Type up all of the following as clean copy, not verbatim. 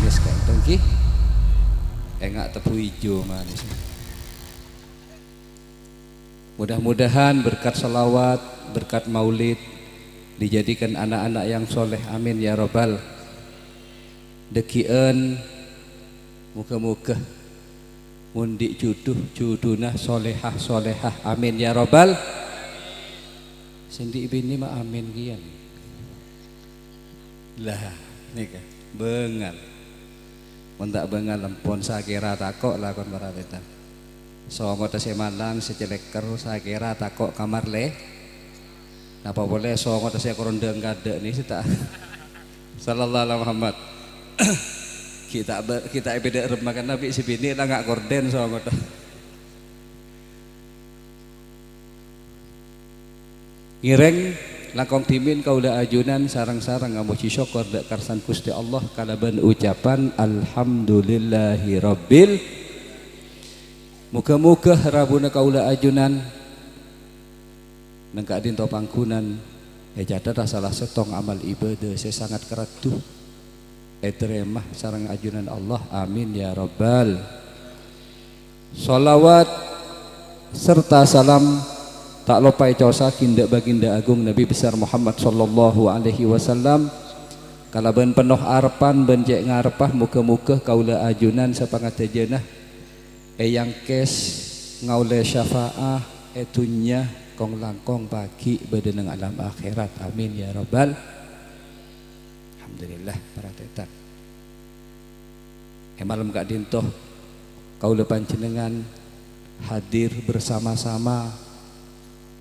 manis kantong ki enggak tebu hijau manis. Mudah-mudahan berkat salawat, berkat maulid dijadikan anak-anak yang soleh, amin ya robbal. Dekien muka-muka mundi judunah solehah solehah, amin ya robbal. Sendi bini mah amin kian lah nika bengal mentak bengal lempon sakira takok lah kon paratetan songo tese Malang seceleker sakira takok kamar le napa boleh songo tese korondeng kadek nih sita sallallahu alaihi Muhammad kita beda remakan nabi si bini lah nggak korden songo ta ireng langkong timin kaula ajunan sarang-sarang ngamuji syukur dak karsan Gusti Allah kalaban ucapan alhamdulillahi rabbil. Muga-muga rabuna kaula ajunan nangka dinto pangkunan jada salah setong amal ibadah saya sangat keratuh teremah sarang ajunan Allah, amin ya rabbal. Sholawat serta salam tak lupa cosa kinda baginda agung Nabi besar Muhammad sallallahu alaihi wasallam kalaban penuh arpan benjek ngarepah muka-muka kaula ajunan sapangat jenah yang kes ngaule syafaah etunya kong langkong pagi badanang alam akhirat, amin ya rabbal. Alhamdulillah para tetan malam gak dintoh kaula panjenengan hadir bersama-sama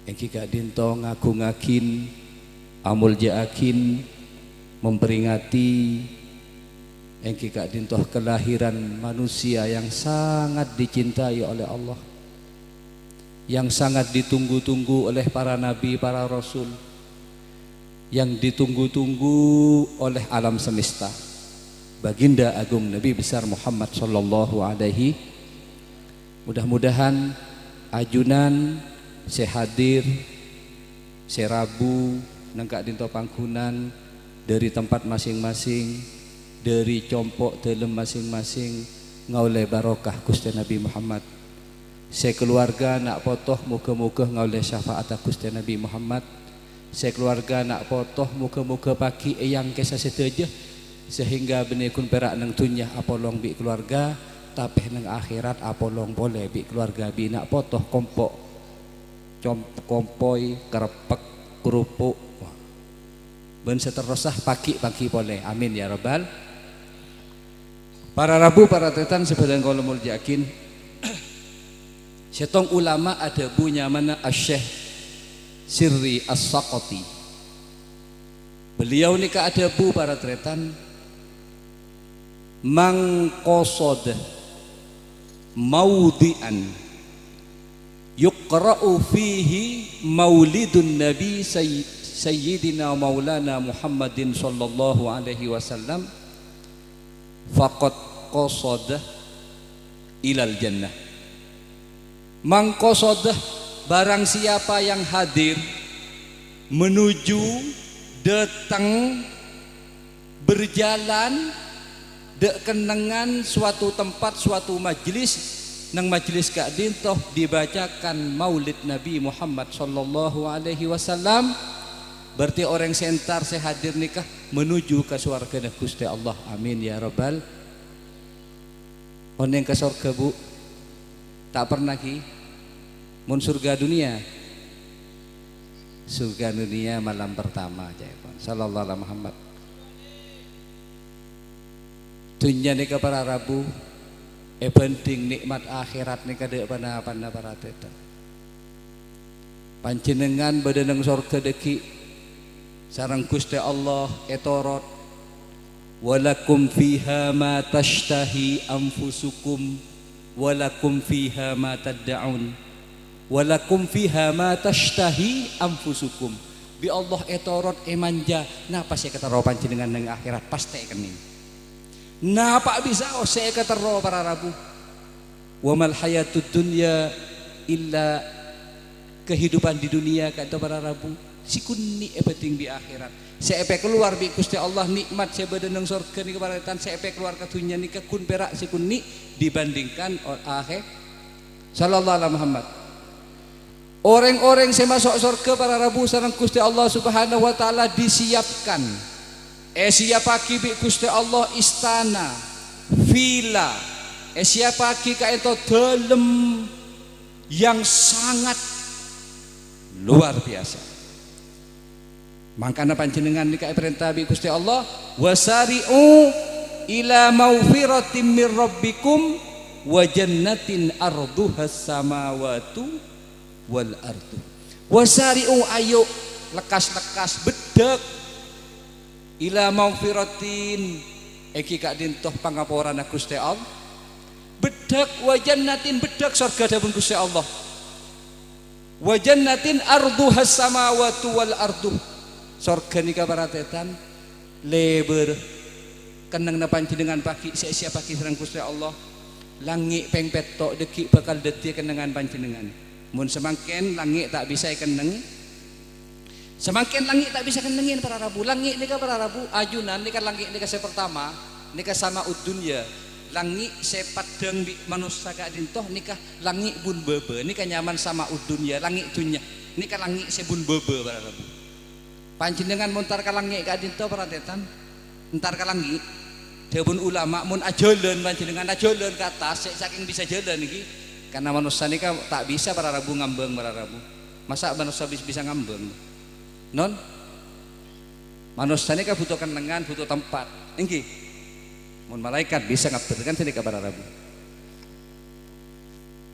engki gak dinto ngagung-ngagin amul jaakin memperingati engki gak dinto kelahiran manusia yang sangat dicintai oleh Allah, yang sangat ditunggu-tunggu oleh para nabi, para rasul, yang ditunggu-tunggu oleh alam semesta, baginda agung Nabi besar Muhammad sallallahu alaihi. Mudah-mudahan ajunan sehadir serabu nangka dinto pangkunan dari tempat masing-masing, dari compok dalam masing-masing ngaulai barokah Gusti Nabi Muhammad. Sekeluarga nak potoh muga-muga ngaulai syafaat Gusti Nabi Muhammad. Sekeluarga nak potoh muga-muga pagi eyang kesa sedaja sehingga benekun perak nang dunya apolong bi keluarga tapi nang akhirat apolong boleh bi keluarga bi nak potoh kompok kompoi kerepek kerupuk ben seterusah pagi-pagi boleh, amin ya rabbal. Para rabu para tetan sebadan kalau mul yakin setong ulama ada punya mana Asy-Syaikh Sirri As-Saqati. Beliau ni ada bu para tetan mangqasad maudhi'an yuqra'u fihi maulidun nabi sayyidina maulana Muhammadin sallallahu alaihi wasallam faqad qasada ilal jannah. Mangqasad barang siapa yang hadir menuju datang berjalan dek kenangan suatu tempat suatu majlis nang majlis kak dintoh dibacakan maulid Nabi Muhammad sallallahu alaihi wasallam berarti orang sentar sehadir nikah menuju ke surga Gusti Allah, amin ya rabbal. Oneng ke surga bu tak pernah ki mun surga dunia malam pertama aja sallallahu alaihi Muhammad dunia nikah para rabu penting nikmat akhirat nikah dek pana para teta panjenengan badanang surga deki sareng Gusti Allah etorot walakum fiha ma tashtahi anfusukum walakum fiha ma tad'un walakum fiha ma tashtahi anfusukum bi Allah etorot manja napa saya kata ro panjenengan nang akhirat pasti kening napa bisa saya kata ro para rabu wa mal hayatud dunya illa kehidupan di dunia kata para rabu Sikun ni penting di akhirat. Seepe keluar bi Gusti Allah nikmat sebeda nang surga nika paratetan seepe keluar ka dunya nika kun perak sikun ni dibandingkan akhir sallallahu alaihi Muhammad. Orang-orang yang masuk surga para rabu sareng Gusti Allah Subhanahu wa taala disiapkan. Siapaki bi Gusti Allah istana, villa. Siapaki ka ento dalem yang sangat luar biasa. Mangkana panjenengan nika perintah bi Gusti Allah, wasari'u ila maufiratin mir rabbikum wa jannatin arduhas samawati wal ardu. Wasari'u ayo lekas-lekas bedek ila maufiratin iki kak dintoh pangapuran Gusti Allah. Bedek wa jannatin bedek surga dapun Gusti Allah. Wa jannatin arduhas samawati wal ardu. Surga nika paratetan lebar kenang na panjenengan pagi sia-sia pagi sareng Gusti Allah. Langit peng petok dekik bakal detik kenangan panjenengan. Mun semangken langit tak bisa keneng. Semakin langit tak bisa kenengin para rabu. Langit nika para rabu ajunan nika langit nika saya pertama nika sama udunya. Langit sepadang bi manusia ka dintoh nika langit bun bebe nika nyaman sama udunya langit dunya nika langit sebun bebe para rabu. Panjenengan muntar ka langit ka dintoh para tetan entar ka langit debun ulama mun ajoleun panjenengan ajoleun ke atas saking bisa jalan iki karena manusia nika tak bisa para rabu ngambeng para rabu. Masa manusia bisa ngambeng? Non manusia ini kan butuh kenangan, butuh tempat. Engki, mun malaikat bisa ngabderkan sini ke para rabu.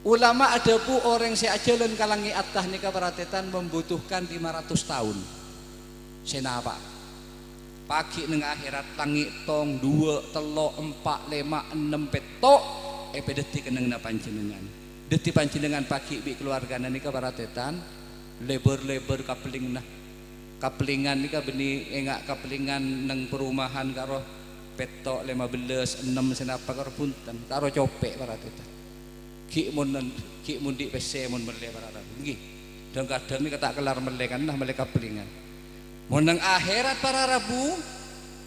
Ulama ada pu orang seajalan kalangi atah nika paratetan membutuhkan 500 tahun. Senapa? Pagi neng akhirat langit tong 2, 3, 4, 5, 6 petok detik keneng panjenengan. Detik panjenengan pagi bi keluargana nika paratetan lebar-lebar kapeling nah. Kapelingan nika beni engak kapelingan neng perumahan karo petok 15 6 senapa karo punten karo copek paratetan. Ki mun di PC mun mele para rabu nggih. Kadang nika tak kelar mele kan nah mele kapelingan. Mun nang akhirat para rabu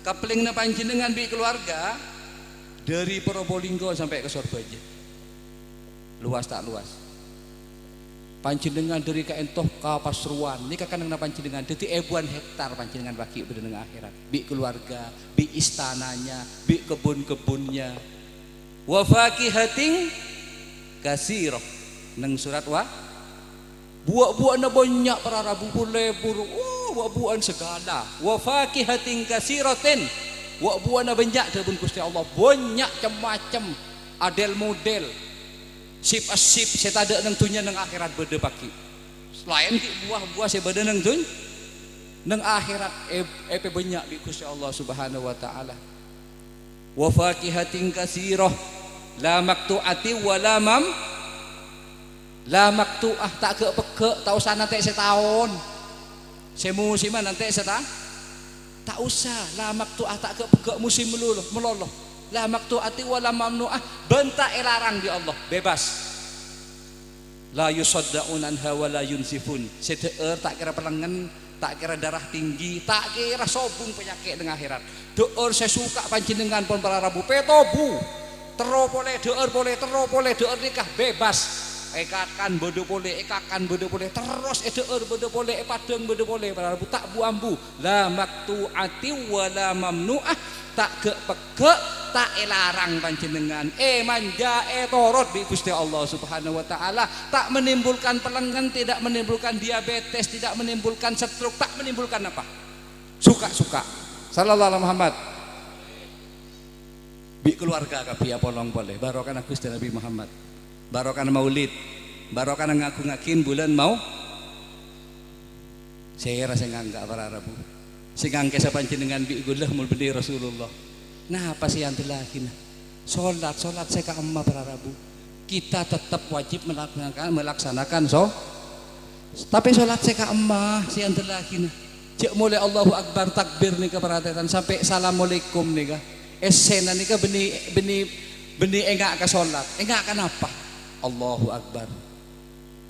kapelingna panjenengan bi keluarga dari Probolinggo sampai ke Surabaya. Luas tak luas? Panjenengan dari kaentoh ka Pasuruan nika kanang panjenengan dadi ribuan hektar panjenengan bagi bedeneng akhirat bi keluarga bi istananya bi kebun-kebunnya wa faqihatin kasirah nang surat wa buah-buahna banyak para rabu lebur buah-buahan segala wa faqihatin kasiratin buah-buahna banyak dapun Gusti Allah banyak macam adel model sip asip saya tak ada nang dunia nang akhirat beda pagi selain buah-buah saya beda nang dunia nang akhirat epe banyak di Gusti Allah Subhanahu wa taala wa faqihatin katsirah la maqtu'ati wa la maqtu'ah tak ke peke tak usah nanti setahun semusiman nanti setah tak usah la maqtu'ah tak ke peke musim meloloh la maqtu'ati wala mamnu'ah bentak elarang di Allah bebas la yusaddaun anha wala yunsifun sedeur tak kira pelengen tak kira darah tinggi tak kira sobung penyakit dengan akhirat deur saya suka panjenengan pun para rabu petobu teropole deur nikah bebas ekakan bodo boleh terus deur bodo boleh padeng bodo boleh para rabu tak buambu la maqtu'ati wala mamnu'ah tak peke tak elarang panjenengan manja torot bi Gusti Allah Subhanahu wa taala tak menimbulkan pelengan tidak menimbulkan diabetes tidak menimbulkan stroke tak menimbulkan apa suka sallallahu alaihi Muhammad bi keluarga kabeh polong boleh barokah Gusti Nabi Muhammad barokah maulid barokah ngaku-ngakin bulan mau saya rasa enggak para rabu sing angke sapanjenengan bi gullah mul beli Rasulullah. Nah, apa sih yang lagi nah? Salat saya ka amma para rabu. Kita tetap wajib melaksanakan tapi salat saya ka amma si yang lagi nah. Cek mulai Allahu Akbar takbir nika paratetan sampai assalamualaikum nika. Esena nika beni engak ka salat. Engak kenapa? Allahu Akbar.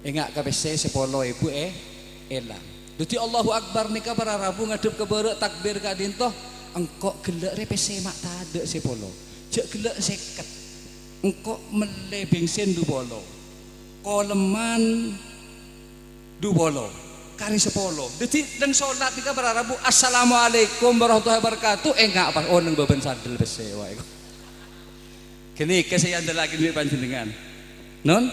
Engak ka PC 10.000 elang. Dadi Allahu Akbar nika para Rabu ngadep ke berek takbir ka dintoh engkok gelek repe semak tadek sepolo. Jek gelek 50. Engkok mele bensin 20. Koleman 20. Kari 10. Dadi dan salat nika para Rabu assalamualaikum warahmatullahi wabarakatuh enggak pas nang beban sadel bese wae. Kene kesaya ndelakin mi panjenengan. Non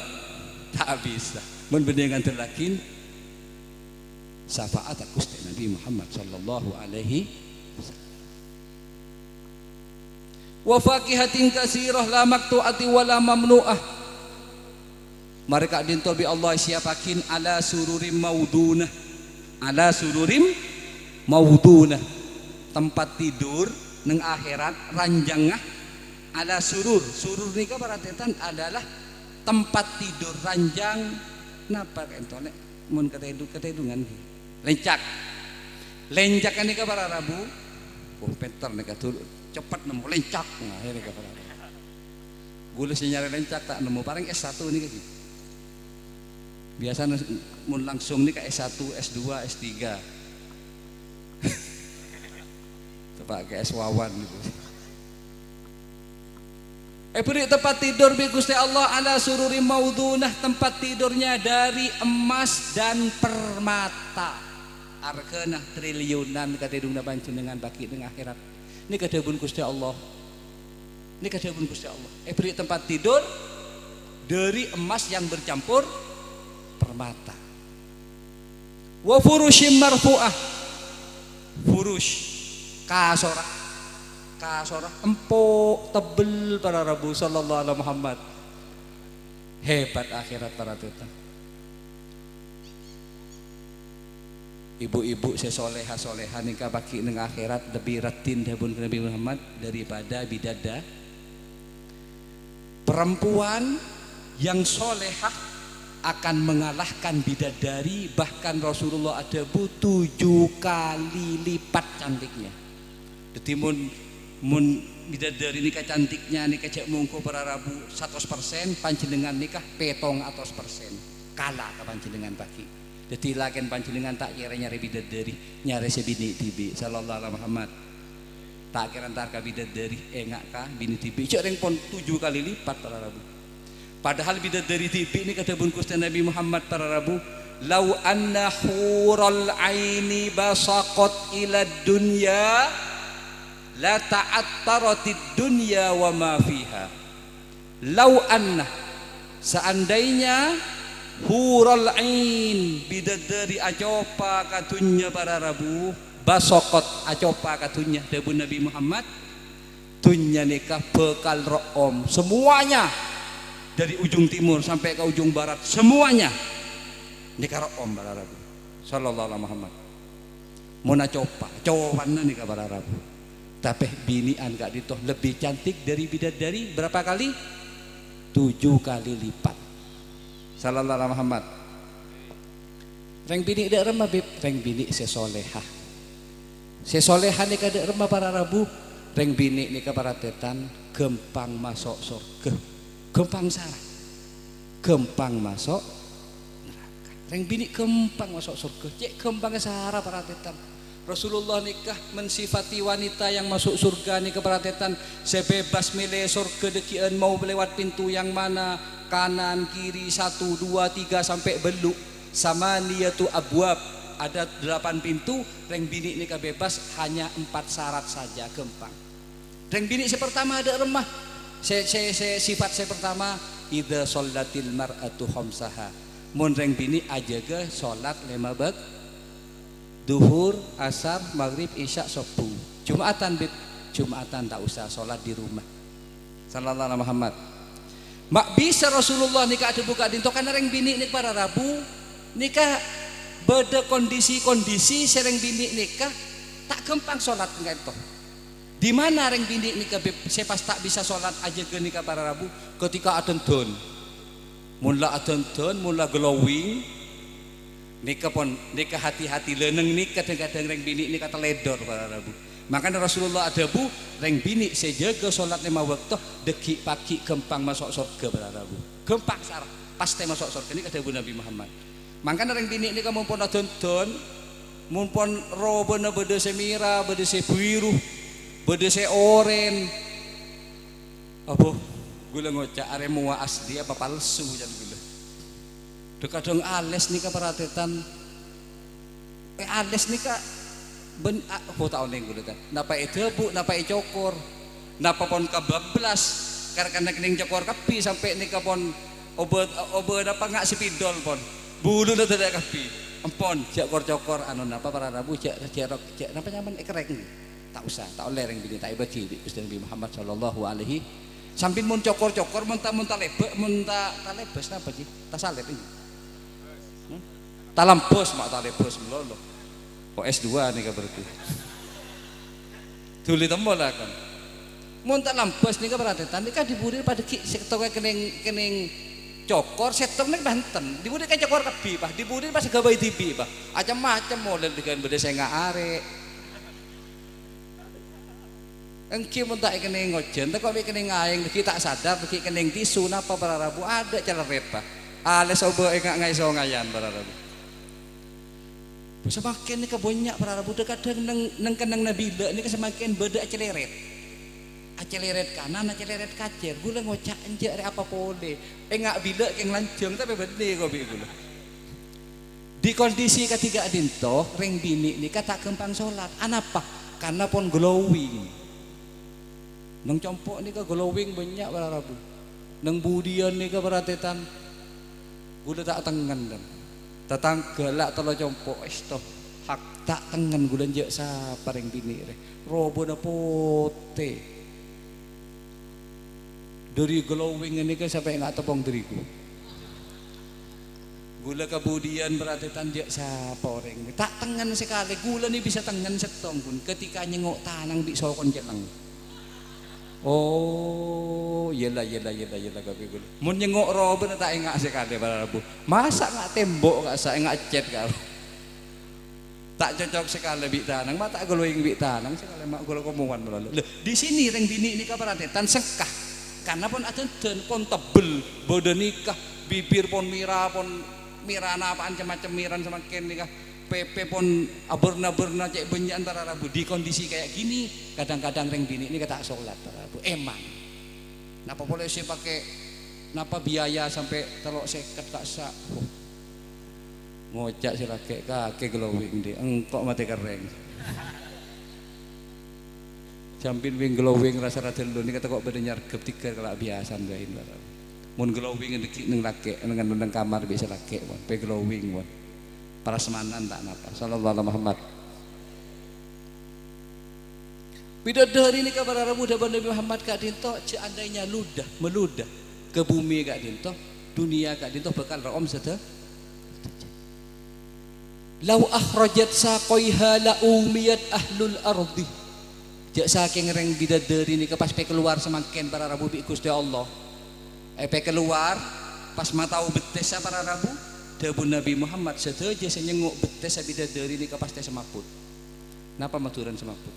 tak bisa. Mun bener ngandelakin syafaat Gusti Nabi Muhammad sallallahu alaihi wa faqihatin katsirah la maqtu'ati wa la mamnu'ah. Mereka dintol bi Allah siapakin ala sururim maudunah. Ala sururim maudunah. Tempat tidur neng akhirat ranjangah ala surur. Surur nika paratetan adalah tempat tidur ranjang napa kentone mun ketedungan lencak. Lencak nika para Rabu. Oh pinter nika dulu cepat nemu lencak. Nah ini nika para Rabu. Gula nyari lencak tak nemu paling S1 nika gitu. Biasa mun langsung nih ke S1, S2, S3 coba ke S1 gitu. Beri tempat tidur bi Gusti Allah ala sururi maudunah, tempat tidurnya dari emas dan permata. Argana triliunan katedungna panjenengan bagi dengan akhirat. Ini kadebun Gusti Allah. Ini kadebun Gusti Allah. Beri tempat tidur dari emas yang bercampur permata. Wa furushim marfu'ah. Furush kasorah. Kasorah empuk tebel para Rabu sallallahu alaihi Muhammad. Hebat akhirat para teta. Ibu-ibu sesoleha-soleha nikah bagi neng akhirat lebih ratin dabun Nabi Muhammad daripada bidada. Perempuan yang solehah akan mengalahkan bidadari, bahkan Rasulullah ada 7 kali lipat cantiknya. Jadi mun bidadari nikah cantiknya nikah cek mungko para Rabu 100%, panjenengan nikah 700% kalah ke panjenengan pagi. Jadi laken panjenengan tak nyari bidadari, nyari sebini tibi sallallahu alaihi Muhammad. Tak kira antar ka bidadari engak kah bini tibi cek reng pon 7 kali lipat para Rabu. Padahal bidadari tibi ini kata bun Gusti Nabi Muhammad para Rabu, lau anna hural aini basaqat ila dunya la ta'attaratid dunya wa ma fiha. Lau anna seandainya hural ain bidadari acopa katunya para Rabu basaqat acopa katunya dabun Nabi Muhammad dunya nikah bekal ro'om semuanya dari ujung timur sampai ke ujung barat semuanya nikah om para Rabu sallallahu alaihi Muhammad muna copa cowana nikah para Rabu tapi binian gak ditoh lebih cantik dari bidadari berapa kali 7 kali lipat sallallahu alaihi Muhammad. Reng bini dak remah bib reng bini sesoleha nikah dak remah para Rabu reng bini nikah para tetan gempang masuk surga. Gempang sarah, gempang masuk neraka. Reng bini gempang masuk surga, cek gempang sarah para tetan. Rasulullah nikah mensifati wanita yang masuk surga nikah para tetan sebebas milih surga dekian mau lewat pintu yang mana, kanan kiri 1 2 3 sampai beluk. Sama niyatu abwab ada 8 pintu. Reng bini nikah bebas hanya 4 syarat saja gempang. Reng bini pertama ada remah. Sifat saya pertama idza shallatil mar'atu khamsaha. Mun reng bini ajaga salat 5 bab duhur, asar, maghrib, isya, subuh. Jumatan bib, Jumatan tak usah salat di rumah. Sallallahu alaihi Muhammad. Mak bisa Rasulullah nikah ada buka dinto kan reng bini nik para Rabu nikah beda kondisi sereng bini nikah tak gampang salat ngento. Di mana reng bini nikah saya pas tak bisa sholat aja ke nikah para Rabu ketika adon don mula adon don mula glowing nikah pon nikah hati-hati leneng nikah kadang-kadang reng bini nikah teledor para Rabu. Makanya Rasulullah ada bu reng bini saya jaga sholat 5 waktu deki pagi gempang masuk surga para Rabu gempang sarah pas masuk surga ini kata Nabi Muhammad. Makanya reng bini nikah mumpun adon don mun pon robena bede se mira, bede se biru, bede se oren. Apa gula ngocak are mua asli apa palsu jan gula. Dekadang ales nika paratetan. Ales nika ben aku tahu neng gula kan. Napa debu, napa cokor, napa pon kabablas karena kening cokor kapi sampai nika pon obat apa ngak sepidol pon. Bulu na tidak kapi. Empon jak cokor anu napa para rabu jak napa nyaman ekrek tak usah tak lereng bini tak ibadi di Gusti Nabi Muhammad sallallahu alaihi samping mun cokor-cokor mun ta lebek mun ta lebes napa sih ta salep ini ta lambos mak ta lebes melolo kok S2 nih berarti tuli tembol lah kan mun ta lambos nika paratetan nika diburi pada ki sektoke kening cokor setok nih Banten dibudi kan cokor kebi pak dibudi pas gawe tibi pak macam-macam model dengan beda saya nggak arek engki mun tak kene ngojen tak kok kene ngaing iki tak sadar iki kene tisu napa para rabu ada celeret pak ales obo engak ngaiso ngayan para rabu semakin nih kebanyak para rabu kadang neng keneng nabila ini semakin beda celeret aceleret kanan aceleret kacer gula ngocak enjak apa pole engak bila keng lancung tapi bede kok gula di kondisi ketiga dinto ring bini nika tak gampang sholat anapa karena pon glowing nang compok nika glowing banyak para rabu nang budian nika paratetan gula tak tengen dan tetangga lak telo compok esto hak tak tengen gula enjak sapa ring bini re robo na pote dari glowing ini kan sampai nggak tepung terigu gula kemudian berarti dia siapa orang ini tak tengen sekali gula ini bisa tengen setong pun ketika nyengok tanang di sokon jeneng oh yelah kapi gula mun nyengok roben tak enggak sekali barabu masa nggak tembok nggak saya nggak cet kalau tak cocok sekali bi tanang mata glowing bi tanang sekali mak gula komungan melalui di sini ring bini ini kaparatetan sekah karena pun ada pon tebel bodoh nikah bibir pon mirana apa macam-macam miran sama ken nikah PP pon aberna cek banyak antara rabu di kondisi kayak gini kadang-kadang ring bini ini kata sholat rabu emang napa boleh sih pakai napa biaya sampai telok seket tak sak ngocak sih kakek glowing deh engkok mati kering jampin wing glowing rasa dulu ini kata kok benar nyargep tiga kalau biasa ngain barang mun glowing deki neng laki neng kamar bisa laki wan pe glowing wan para semanan tak napa sallallahu alaihi Muhammad bidadari ini kabar muda Nabi Muhammad kak dinto seandainya meludah ke bumi kak dinto dunia kak dinto bakal raom sedeh lau akhrajat saqaiha la umiyat ahlul ardi jak saking reng bidadari ini pas pe keluar semakin para rabu bi Gusti Allah pe keluar pas matau betes para rabu debu Nabi Muhammad sedaja senyenguk betes bidadari ini pas teh semaput napa maturan semaput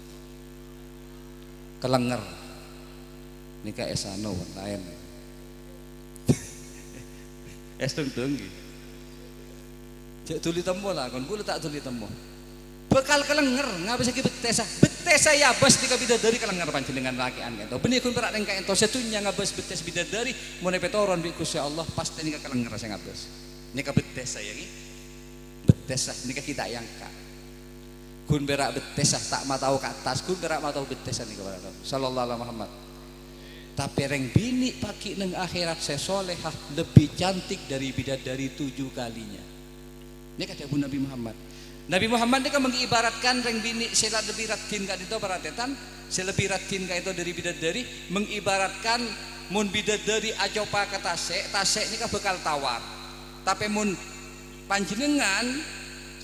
kelenger nika esano lain es tunggi jak tuli temu lah kon kula tak tuli temu bekal kelenger ngapa sih betesa ya bos tika bidadari kelenger panjenengan lakian gitu benih kun perak nengka ento setunya ngabes betes bidadari mau nepetoron bi Gusti Allah pasti nika kelenger saya ngabes nika betesa ya ki betesa nika kita yangka kun berak betesa tak matau ke atas kun berak matau betesa nika para sallallahu alaihi Muhammad tapi reng bini pagi neng akhirat sesolehah lebih cantik dari bidadari 7 kalinya ini kata Abu Nabi Muhammad Nabi Muhammad ini kan mengibaratkan reng bini sila lebih radin kak itu paratetan selebih radin kak itu dari bidadari mengibaratkan mun bidadari acopa ke tasek ini kan bekal tawar tapi mun panjenengan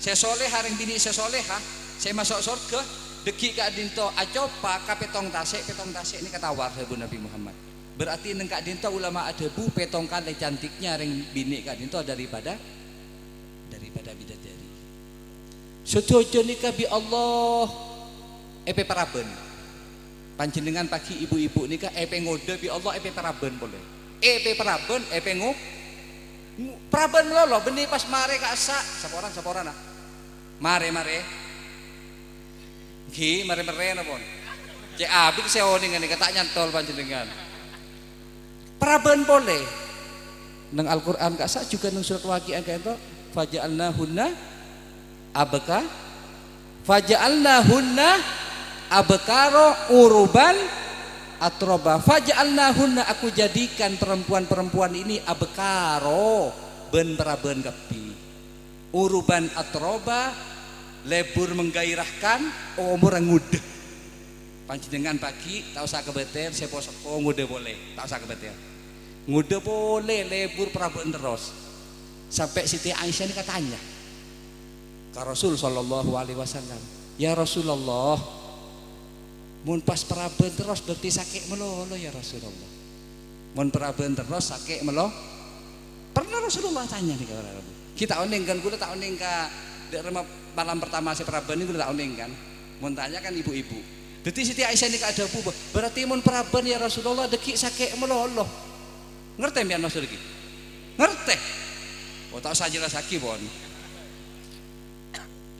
sesolehah reng bini sesolehah saya masuk surga deki kak dinto acopa ka petong tasek ini ketawar Abu Nabi Muhammad berarti neng kak dinto ulama ada bu petong kali cantiknya reng bini kak dinto daripada bidadari setuju nikah bi Allah epe paraben panjenengan pagi ibu-ibu nikah epe ngode bi Allah epe paraben boleh epe paraben epe paraben lolo benih pas mare kak sak saporan nah Mare nggih mare napa cek abik seone ngene tak nyantol panjenengan praben boleh nang Al-Qur'an kak sak juga nang surat Waqiah kae to faja'alnahunna abkara uruban atroba faja'alnahunna aku jadikan perempuan-perempuan ini abkaro ben praben kepi uruban atroba lebur menggairahkan umur ngudeh panjenengan pagi tak usah kebeter sepo-sepo ngudeh boleh tak usah kebeter ngudeh boleh lebur praben terus sampai Siti Aisyah ini katanya ke Rasul sallallahu alaihi wasallam ya Rasulullah mun pas praben terus berarti sakit melolo ya Rasulullah mun praben terus sakit melolo pernah Rasulullah tanya nih kepada Rabu kita oning kan kula tak oning ka malam pertama si praben ini kula tak oning kan mun tanya kan ibu-ibu dadi Siti Aisyah ini ada bu berarti mun praben ya Rasulullah deki sakit melolo ngerti mbiyen maksud iki ngerti oh tak usah jelas lagi pon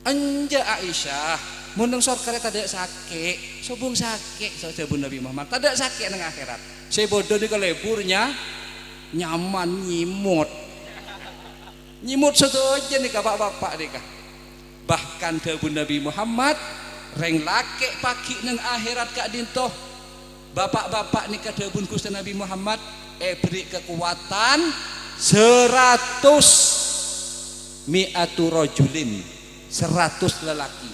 anja Aisyah mun nang surga tak sakit sobung sakit saja bu Nabi Muhammad tak ada sakit nang akhirat saya bodoh di keleburnya nyaman nyimut sedoja nih bapak-bapak nih kah bahkan dawu Nabi Muhammad reng laki pagi nang akhirat kak dintoh bapak-bapak nih kadabun Gusti Nabi Muhammad beri kekuatan 100 mi'atu rajulin 100 lelaki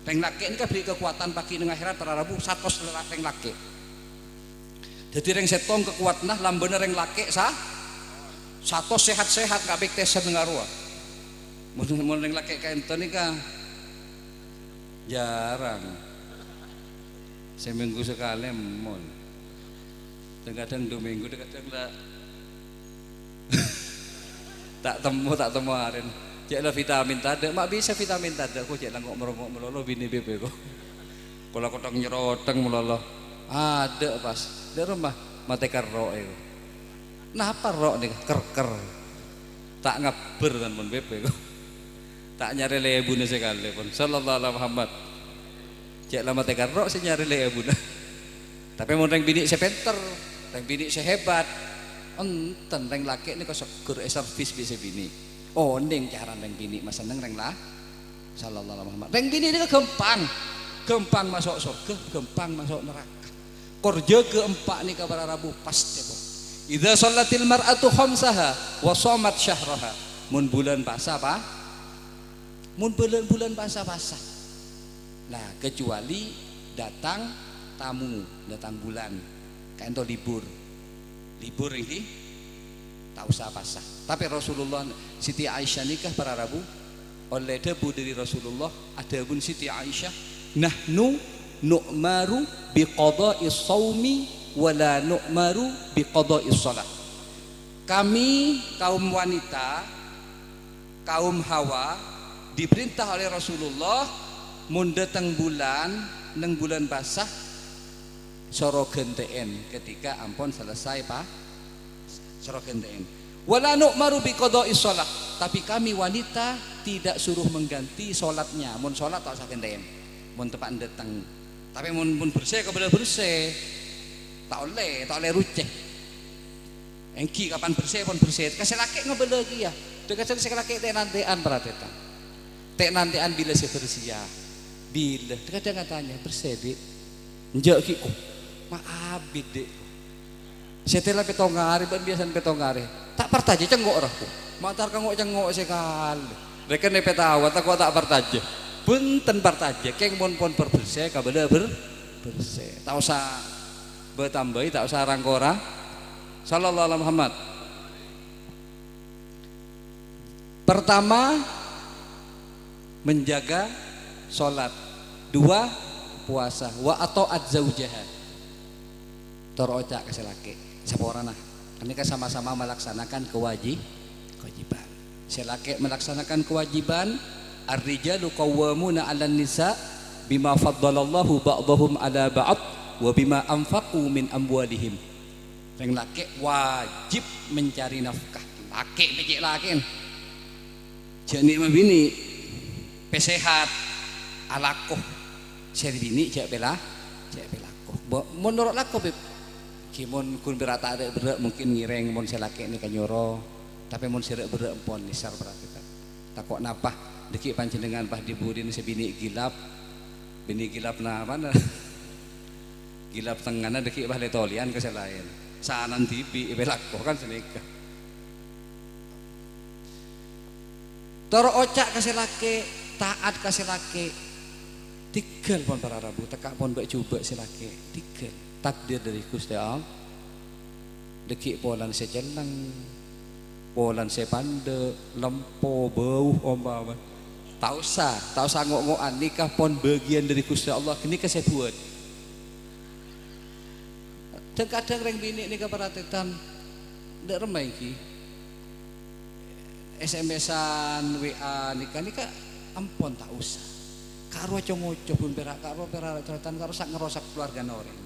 reng laki ini kan beri kekuatan pagi nang akhirat para rabu 100 reng laki jadi reng setong kekuatan lambene reng laki satu sehat-sehat gak baik tesan ngaruh mun reng laki kaenten iki jarang seminggu sekali mon kadang 2 minggu kadang lah tak temu haren cek lah vitamin tadi mak bisa vitamin tadi aku cek lah ngok merongok melolo bini bebe kok kalau kotong nyeroteng melolo ada pas di rumah mati karo itu napa rok nih ker tak ngaber kan pun bebe kok tak nyari lebune sekali pun sallallahu alaihi Muhammad cek lah mati karo sih nyari lebune tapi mau reng bini sepenter reng bini sehebat enten reng laki ini kok seger servis bisa bini oh ning cara reng bini mas seneng reng lah sallallahu alaihi Muhammad reng bini ini gampang masuk surga gampang masuk neraka kerja keempat nih kabar Rabu pasti kok idza shallatil mar'atu khamsaha wa shamat syahraha mun bulan puasa apa mun bulan puasa nah kecuali datang tamu datang bulan kayak itu libur ini tak usah pasah tapi Rasulullah Siti Aisyah nikah para Rabu oleh debu dari Rasulullah ada pun Siti Aisyah nahnu nu'maru biqada'is shaumi wala nu'maru biqada'is shalah kami kaum wanita kaum Hawa diperintah oleh Rasulullah mun datang bulan nang bulan basah soro genteen ketika ampun selesai pak soro genteen wala nu'maru biqada'is shalah tapi kami wanita tidak suruh mengganti sholatnya mun sholat tak usah genteen mun tepat datang tapi mun bersih kebelah bersih tak oleh ruceh engki kapan bersih pun bersih kasih laki ngebelah lagi ya kasih laki teh nantian peratetan teh nantian bila saya bersih ya bila kadang katanya bersih dik njak ki maaf dek setelah petongari ban biasa petongari tak partaje cengok rahku matar cengok sekali mereka ne petawat aku tak partaje punten partaje keng pon bersih kabeh bersih tak usah bertambahi tak usah rangkora sallallahu alaihi Muhammad pertama menjaga sholat 2 puasa wa ata'at zaujaha torocak ke selaki saporana kami kan sama-sama melaksanakan kewajiban selaki melaksanakan kewajiban ar-rijalu qawwamuna 'alan nisa bima faddalallahu ba'dahum 'ala ba'd wa bima anfaqu min amwalihim yang laki wajib mencari nafkah laki becik laki jadi mah bini pesehat alakoh seri bini cek belakoh menurut lakoh beb kimon kun berata ada berak mungkin ngireng mon selake ini kanyoro tapi mon serek berak pon nisar berarti takok napah deki panjenengan pah dibudin sebini gilap bini gilap na mana gilap tengahna deki pah letolian ke selain saanan tibi belakoh kan senika toro ocak kasih laki taat kasih laki tigel pon para rabu tekak pon bak coba silake tigel takdir dari Gusti Allah deki polan sejeneng polan sepande lempo bau ombak tak usah ngok-ngokan nikah pon bagian dari Gusti Allah nikah saya buat dan kadang reng bini nikah paratetan ndak remeh iki SMS-an WA nikah ampun tak usah karo congoco pun perak karo ceratan karo sak ngerosak keluarga orang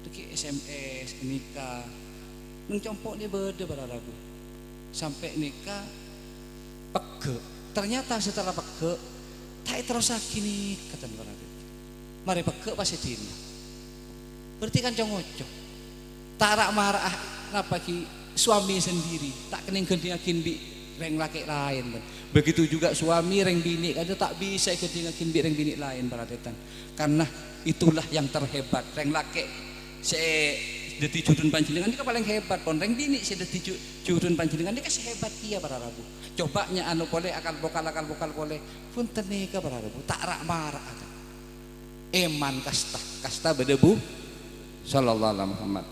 iki SMS nikah nang compok ni beda para ragu sampai nikah pege ternyata setelah pege tak terus gini kata para ragu mari pege pasti dina berarti kan congoco tarak marah napa ki suami sendiri tak kening gendingakin bi reng laki lain begitu juga suami reng bini aja tak bisa gendingakin bi reng bini lain para tetan karena itulah yang terhebat reng laki se dadi judun panjenengan ini paling hebat pon reng bini se dadi judun panjenengan ini sehebat kia para rabu cobanya anu boleh akal vokal boleh punten nika para rabu tak rak marah akan eman kasta bedebu sallallahu alaihi Muhammad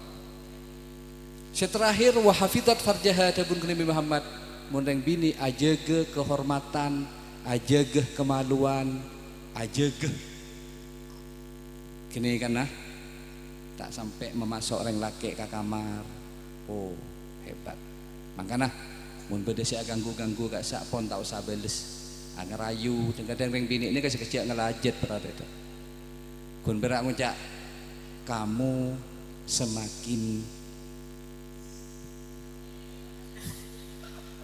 seterakhir wahafidhat farjaha tabun Nabi Muhammad mundeng bini ajege kehormatan ajege kemaluan ajege kini kan tak sampai memasok orang laki ke kamar oh hebat makanya mun beda sih ganggu gak sak pon tak usah beles ngerayu kadang reng bini ini kasih kecil ngelajet berarti itu kun berak ngucak kamu semakin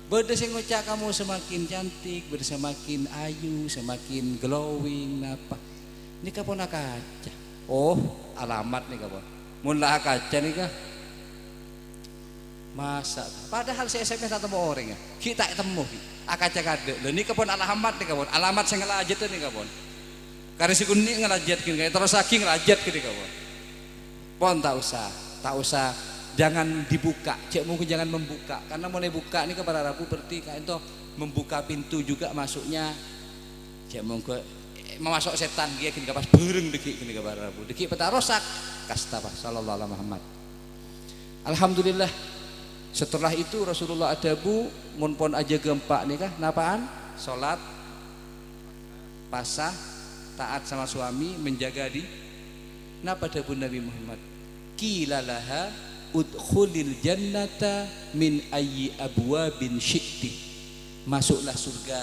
beda sing ngucap kamu semakin cantik, bersemakin ayu, semakin glowing apa. Ini kapon kaca. Oh, alamat nih kapon. Mun lah kaca nih kah? Masa. Padahal saya SMS atau orang ya. Kita temu akaca kade. Lho ini kapon alamat nih kapon. Alamat sing ngelajet nih kapon. Karena si kuning ngelajet gini terus lagi ngelajet gini kapon. Pon tak usah. Jangan dibuka, cek mungkin jangan membuka karena mulai buka ini kepada Rabu berarti kayak itu membuka pintu juga masuknya cek mungkin memasuk setan dia kini kapas bereng deki kini kepada Rabu deki peta rosak kasta pak sallallahu alaihi Muhammad. Alhamdulillah setelah itu Rasulullah adabu munpon aja gempa nih kah napaan sholat pasah taat sama suami menjaga di napa adabu Nabi Muhammad kilalaha udkhulil jannata min ayyi abwabin syi'ti masuklah surga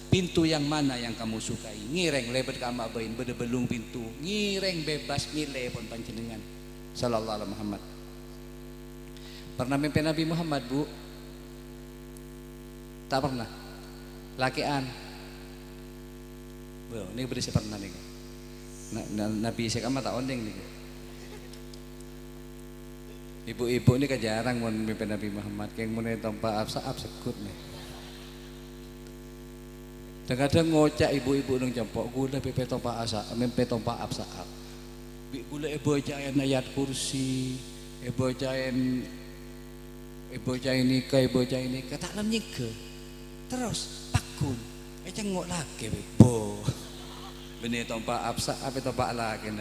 pintu yang mana yang kamu sukai ngireng lebet kama bain bede belung pintu ngireng bebas milih pun panjenengan sallallahu alaihi Muhammad. Pernah mimpi Nabi Muhammad bu? Tak pernah lakian bu ini berisi pernah nih Nabi sekama tak ondeng nih ibu-ibu ini kan jarang mau mimpi Nabi Muhammad kayak mau tompa absaab sekut nih kadang ngocak ibu-ibu nang jempok gula mimpi tompa asa mimpi tompa absaab gula ibu cain ayat kursi ibu cain nikah tak lam nyike terus pakun cengok lagi bo benih tompa absaab tompa lagi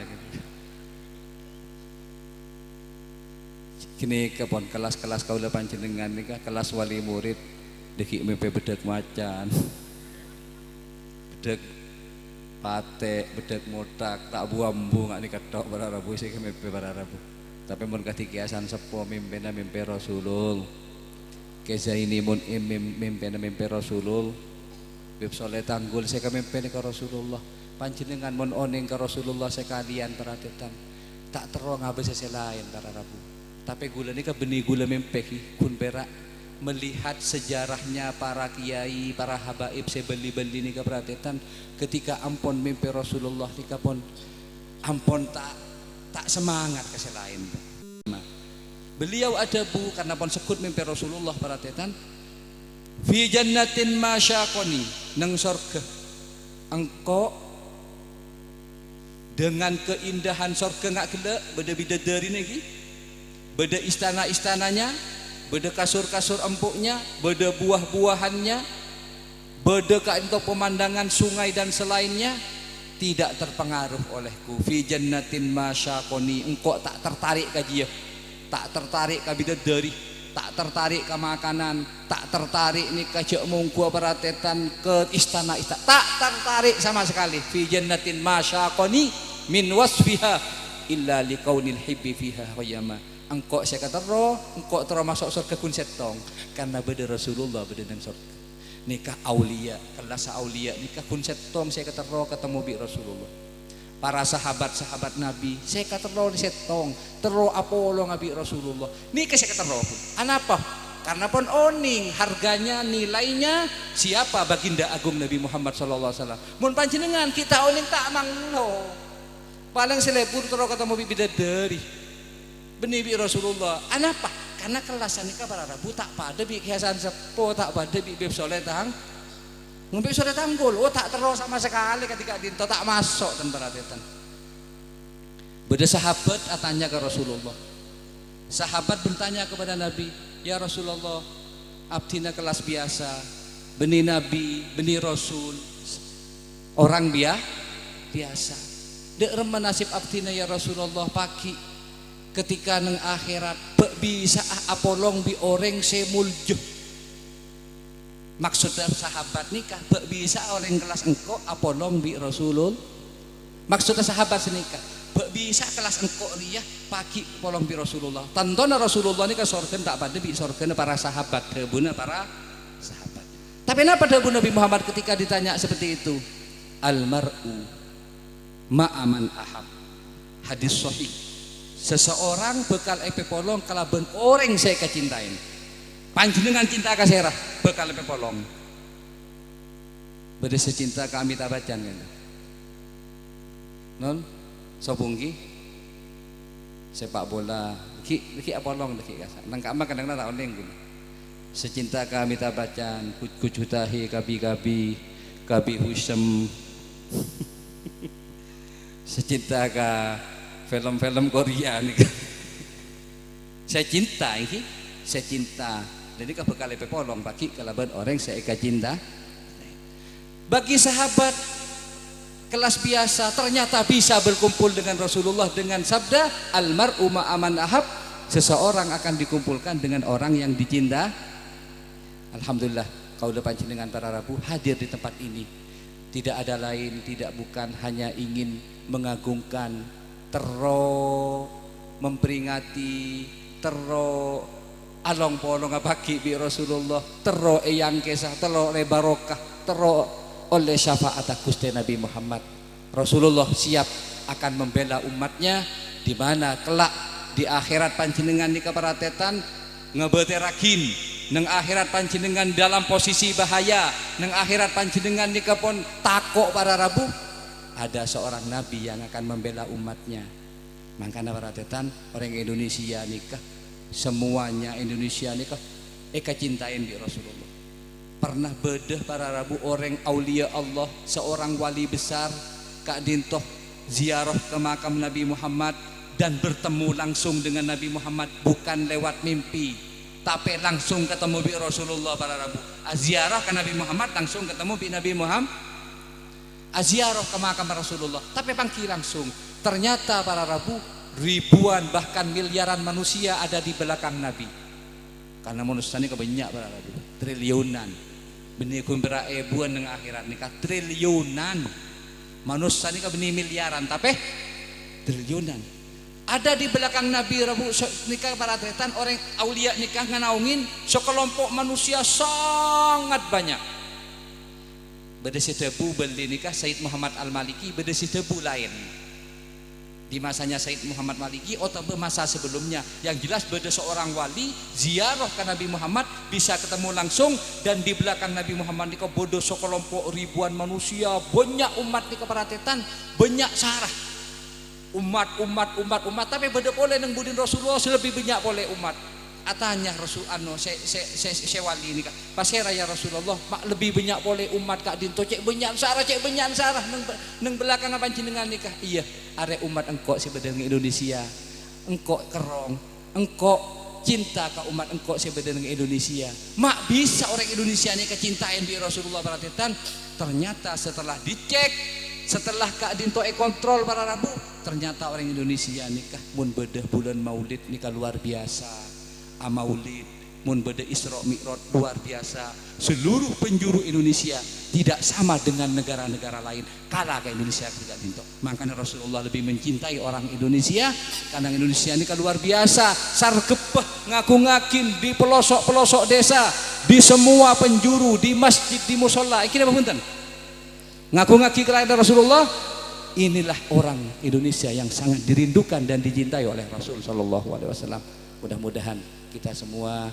kini kepon kelas-kelas kaula panjenengan nikah kelas wali murid deki mimpi bedek macan bedek pate bedek motak tak buambu ngak nikah tok para rabu sih mimpi para rabu tapi mun katikiasan sepo mimpina mimpi Rasulul keza ini mun mimpina mimpi Rasulul bib soleh tanggul saya mimpi ke Rasulullah panjenengan mun oning ke Rasulullah sekalian perhatian tak terong habis lain para rabu tapi gula ni ka benih gula mempeki kun perak melihat sejarahnya para kiai, para habaib saya beli-beli nika perhatian ketika ampun mimpi Rasulullah nika pun ampun tak semangat ke selain. Beliau ada bu karena pun sekut mimpi Rasulullah perhatian fi jannatin masyaqoni nang surga engkau dengan keindahan surga ngak gelek beda bidadari niki beda istana-istananya beda kasur-kasur empuknya, beda buah-buahannya, beda kainto pemandangan sungai dan selainnya tidak terpengaruh olehku. Fi jannatin masyaqoni engkau tak tertarik ke dia, tak tertarik ke bidadari, tak tertarik ke makanan, tak tertarik nih ke jek mungku paratetan ke istana-istana, tak tertarik sama sekali. Fi jannatin masyaqoni min wasfiha illa liqaunil hibbi fiha qayyama. Engkau saya kata roh, engkau termasuk surga kun setong karena beda Rasulullah beda dan surga. Nikah aulia, kelas aulia nikah kun setong saya kata roh ketemu bi Rasulullah. Para sahabat-sahabat Nabi, saya kata roh di setong, tero Apollo ngabi Rasulullah. Nikah saya kata roh pun. Anapa? Karena pun oning harganya nilainya siapa baginda agung Nabi Muhammad sallallahu alaihi wasallam. Mun panjenengan kita oning tak manglo. Paling selebur tero ketemu bi bidadari. Benibi Rasulullah, anapa? Karena kelasan nikah para Rabu tak pada bi hiasan sepo, tak pada bi beb soleh tang, ngombe soleh tanggul, oh tak terus sama sekali ketika dinto tak masuk dan perhatian. Beda sahabat tanya ke Rasulullah, sahabat bertanya kepada Nabi, ya Rasulullah, abdina kelas biasa, beni Nabi, beni Rasul, orang biasa. Dek remen nasib abdina ya Rasulullah pagi. Ketika neng akhirat bisa apolong bi orang semuljuh maksudnya sahabat nikah bisa orang kelas engkau apolong bi Rasulul maksudnya sahabat senikah bisa kelas engkau ria pagi apolong bi Rasulullah tantona Rasulullah nikah sorgen tak pada bi sorgen para sahabat debuna para sahabat tapi kenapa debu Nabi Muhammad ketika ditanya seperti itu almar'u ma'aman ahab hadis sahih seseorang bekal epe polong kalaben orang saya kecintain panjenengan cinta ka serah bekal epe polong beda secinta ka Amitabh Bachchan kan non sobungki sepak bola ki apolong ki kasa nang kama kadang-kadang tak oneng gitu secinta ka Amitabh Bachchan kujutahi kabi husem secinta ka film-film Korea nih. Saya cinta ini, saya cinta. Jadi kalau bekal polong bagi kalaban orang saya cinta. Bagi sahabat kelas biasa ternyata bisa berkumpul dengan Rasulullah dengan sabda almar'u ma'aman ahab seseorang akan dikumpulkan dengan orang yang dicinta. Alhamdulillah kau depan dengan para Rabu hadir di tempat ini. Tidak ada lain, tidak bukan hanya ingin mengagungkan tero memperingati tero along polong bagi bi Rasulullah tero eyang kesah tero le barokah tero oleh syafaat Gusti Nabi Muhammad Rasulullah siap akan membela umatnya di mana kelak di akhirat panjenengan nikah paratetan ngebeteragin neng akhirat panjenengan dalam posisi bahaya neng akhirat panjenengan nikah pun takok para Rabu ada seorang nabi yang akan membela umatnya. Makanya perhatian orang Indonesia nikah semuanya Indonesia nikah cintain di Rasulullah. Pernah bedah para Rabu orang aulia Allah seorang wali besar Kak Dintoh ziarah ke makam Nabi Muhammad dan bertemu langsung dengan Nabi Muhammad bukan lewat mimpi tapi langsung ketemu bi Rasulullah para Rabu. Ziarah ke Nabi Muhammad langsung ketemu bi Nabi Muhammad. Aziarah ke makam Rasulullah tapi pangki langsung ternyata para Rabu ribuan bahkan miliaran manusia ada di belakang Nabi karena manusia ini kebanyak para Rabu triliunan benih kumpira ebuan dengan akhirat nikah triliunan manusia ini kebenih miliaran tapi triliunan ada di belakang Nabi Rabu nikah para tretan orang aulia nikah nganaungin sekelompok manusia sangat banyak. Beda si debu beli nikah Said Muhammad Al-Maliki beda si debu lain di masanya Said Muhammad Maliki atau masa sebelumnya. Yang jelas beda seorang wali ziarah ke Nabi Muhammad bisa ketemu langsung, dan di belakang Nabi Muhammad niko bodoh sekelompok ribuan manusia, banyak umat di keparatetan, banyak sarah umat, tapi beda boleh neng budin Rasulullah lebih banyak boleh umat. Atanya Rasul se wali ini kak pasera ya Rasulullah mak lebih banyak boleh umat kak dinto cek banyak sarah neng belakang apa jenengan nikah. Iya are umat engkau sebedeng Indonesia, engkau kerong, engkau cinta ke umat engkau sebedeng Indonesia. Mak bisa orang Indonesia ini kecintaan di Rasulullah baratetan. Ternyata setelah dicek, setelah kak dinto kontrol para rabu, ternyata orang Indonesia nikah mun bedah bulan Maulid nikah luar biasa. Maulid mun beda Isra Mi'raj luar biasa. Seluruh penjuru Indonesia tidak sama dengan negara-negara lain, kalah ke Indonesia tidak dinto. Makanya Rasulullah lebih mencintai orang Indonesia karena Indonesia ini kan luar biasa. Sarkepeh ngaku-ngakin di pelosok-pelosok desa, di semua penjuru, di masjid, di musola. Iki apa punten? Ngaku-ngaki kelahiran Rasulullah. Inilah orang Indonesia yang sangat dirindukan dan dicintai oleh Rasul sallallahu alaihi wasallam. Mudah-mudahan kita semua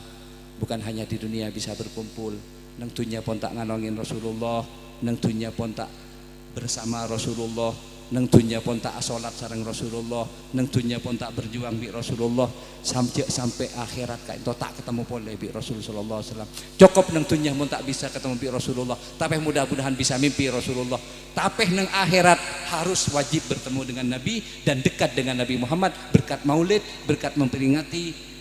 bukan hanya di dunia bisa berkumpul, nang dunia pun tak ngalongin Rasulullah, nang dunia pun tak bersama Rasulullah, nang dunia pun tak salat sareng Rasulullah, nang dunia pun tak berjuang bi Rasulullah sampai akhirat kayak itu tak ketemu boleh bi Rasul sallallahu alaihi wasallam. Cukup nang dunia pun tak bisa ketemu bi Rasulullah, tapi mudah-mudahan bisa mimpi Rasulullah. Tapi nang akhirat harus wajib bertemu dengan Nabi dan dekat dengan Nabi Muhammad berkat Maulid, berkat memperingati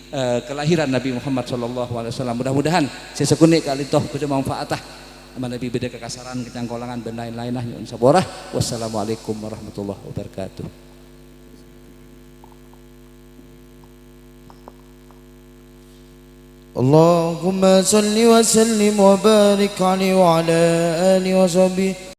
kelahiran Nabi Muhammad sallallahu alaihi wasallam. Mudah-mudahan sesekuni kali toh kudu manfaatah sama Nabi beda kekasaran kita kolangan ben lain-lainah nyuwun saborah. Wassalamualaikum warahmatullahi wabarakatuh. Allahumma salli wa sallim wa barik alaihi wa ala alihi wa sahbihi